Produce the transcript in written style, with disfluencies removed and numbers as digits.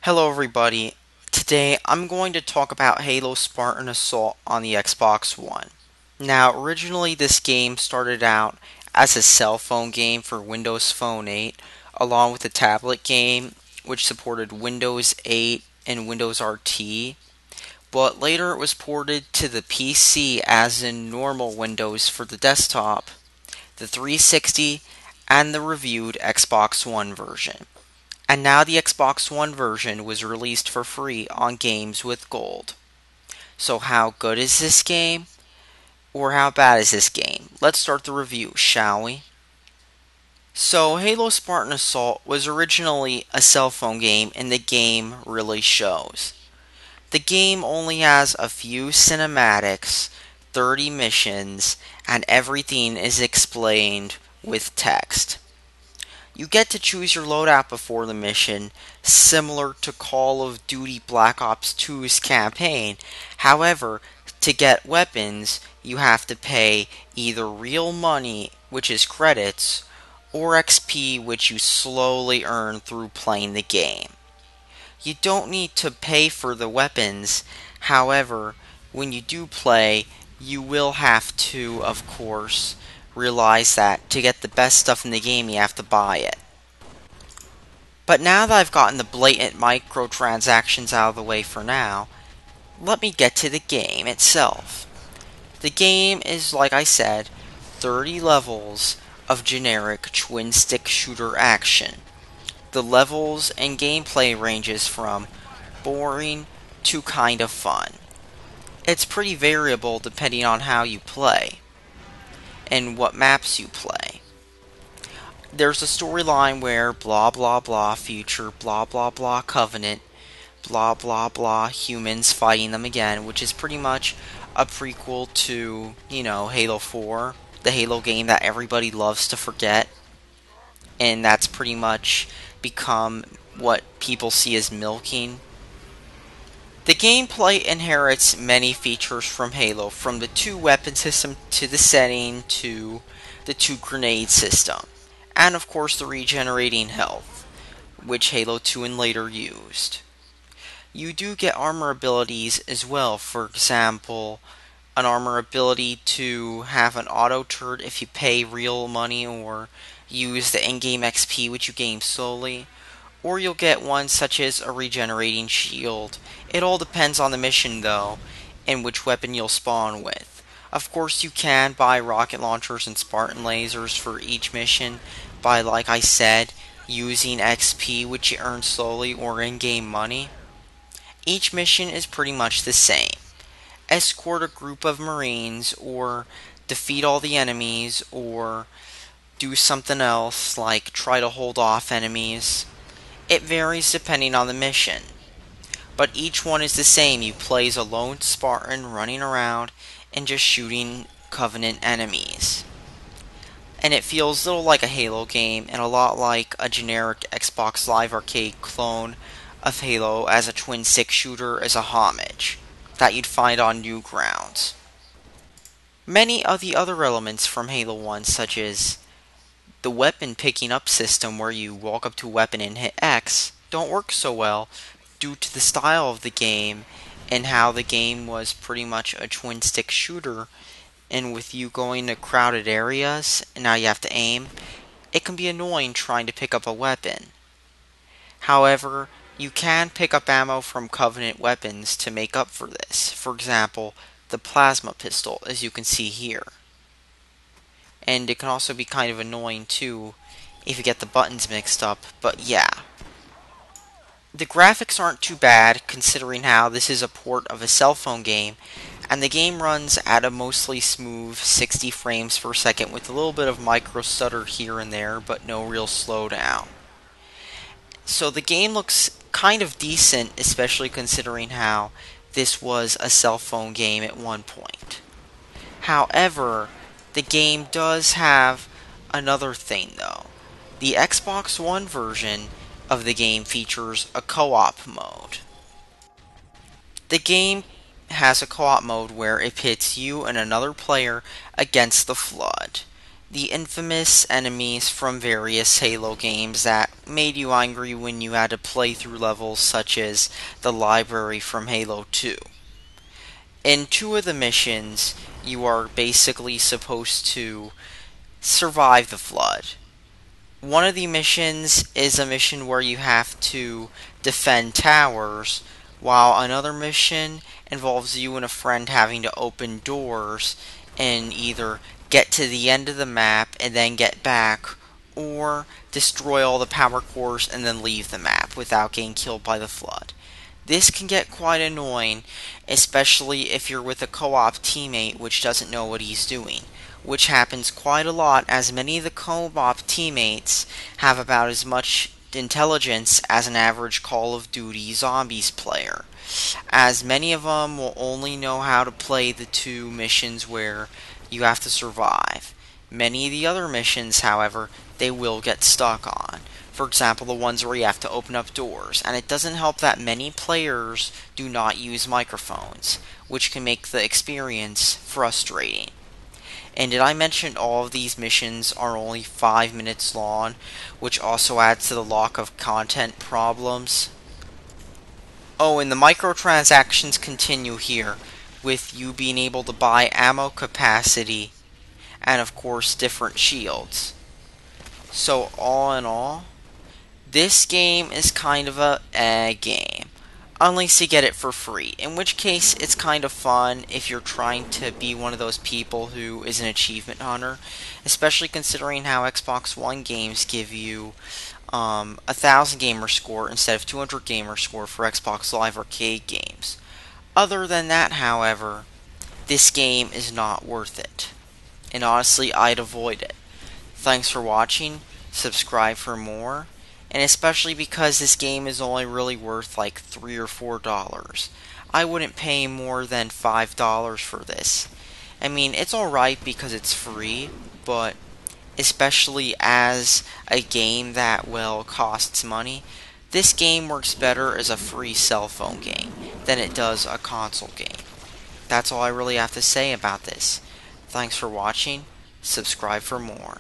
Hello everybody. Today I'm going to talk about Halo Spartan Assault on the Xbox One. Now originally this game started out as a cell phone game for Windows Phone 8 along with a tablet game which supported Windows 8 and Windows RT, but later it was ported to the PC as in normal Windows for the desktop, the 360, and the reviewed Xbox One version. And now the Xbox One version was released for free on Games with Gold. So how good is this game? Or how bad is this game? Let's start the review, shall we? So Halo Spartan Assault was originally a cell phone game, and the game really shows. The game only has a few cinematics, 30 missions, and everything is explained with text. You get to choose your loadout before the mission, similar to Call of Duty Black Ops 2's campaign. However, to get weapons, you have to pay either real money, which is credits, or XP, which you slowly earn through playing the game. You don't need to pay for the weapons, however, when you do play, you will have to, of course, realize that to get the best stuff in the game, you have to buy it. But now that I've gotten the blatant microtransactions out of the way for now, let me get to the game itself. The game is, like I said, 30 levels of generic twin-stick shooter action. The levels and gameplay ranges from boring to kind of fun. It's pretty variable depending on how you play and what maps you play. There's a storyline where blah blah blah future blah blah blah covenant blah blah blah humans fighting them again, which is pretty much a prequel to, Halo 4, the Halo game that everybody loves to forget, and that's pretty much become what people see as milking. The gameplay inherits many features from Halo, from the two weapon system to the setting to the two grenade system, and of course the regenerating health, which Halo 2 and later used. You do get armor abilities as well, for example, an armor ability to have an auto turret if you pay real money or use the in-game XP which you gain slowly, or you'll get one such as a regenerating shield. It all depends on the mission though, and which weapon you'll spawn with. Of course you can buy rocket launchers and Spartan lasers for each mission by, like I said, using XP which you earn slowly or in-game money. Each mission is pretty much the same. Escort a group of Marines, or defeat all the enemies, or do something else like try to hold off enemies. It varies depending on the mission, but each one is the same. You play as a lone Spartan running around and just shooting Covenant enemies. And it feels a little like a Halo game and a lot like a generic Xbox Live Arcade clone of Halo as a twin-stick shooter as a homage that you'd find on Newgrounds. Many of the other elements from Halo 1, such as the weapon picking up system where you walk up to a weapon and hit X, don't work so well due to the style of the game and how the game was pretty much a twin-stick shooter, and with you going to crowded areas and now you have to aim, it can be annoying trying to pick up a weapon. However, you can pick up ammo from Covenant weapons to make up for this. For example, the plasma pistol, as you can see here. And it can also be kind of annoying too if you get the buttons mixed up, but yeah. The graphics aren't too bad considering how this is a port of a cell phone game, and the game runs at a mostly smooth 60 frames per second with a little bit of micro stutter here and there, but no real slowdown. So the game looks kind of decent, especially considering how this was a cell phone game at one point. However, the game does have another thing though. The Xbox One version of the game features a co-op mode. The game has a co-op mode where it pits you and another player against the Flood. the infamous enemies from various Halo games that made you angry when you had to play through levels such as the library from Halo 2. In two of the missions, you are basically supposed to survive the flood. One of the missions is a mission where you have to defend towers, while another mission involves you and a friend having to open doors and either get to the end of the map and then get back, or destroy all the power cores and then leave the map without getting killed by the flood. This can get quite annoying, especially if you're with a co-op teammate which doesn't know what he's doing, which happens quite a lot as many of the co-op teammates have about as much intelligence as an average Call of Duty Zombies player, as many of them will only know how to play the two missions where you have to survive. Many of the other missions, however, they will get stuck on. For example, the ones where you have to open up doors. And it doesn't help that many players do not use microphones, which can make the experience frustrating. And did I mention all of these missions are only 5 minutes long, which also adds to the lack of content problems? Oh, and the microtransactions continue here, with you being able to buy ammo capacity and, of course, different shields. So, all in all, this game is kind of a game, unless you get it for free, in which case it's kind of fun if you're trying to be one of those people who is an achievement hunter, especially considering how Xbox One games give you 1,000 gamer score instead of 200 gamer score for Xbox Live Arcade games. Other than that, however, this game is not worth it, and honestly, I'd avoid it. Thanks for watching, subscribe for more, and especially because this game is only really worth like $3 or $4. I wouldn't pay more than $5 for this. I mean, it's alright because it's free, but especially as a game that, well, costs money, this game works better as a free cell phone game than it does a console game. That's all I really have to say about this. Thanks for watching, subscribe for more.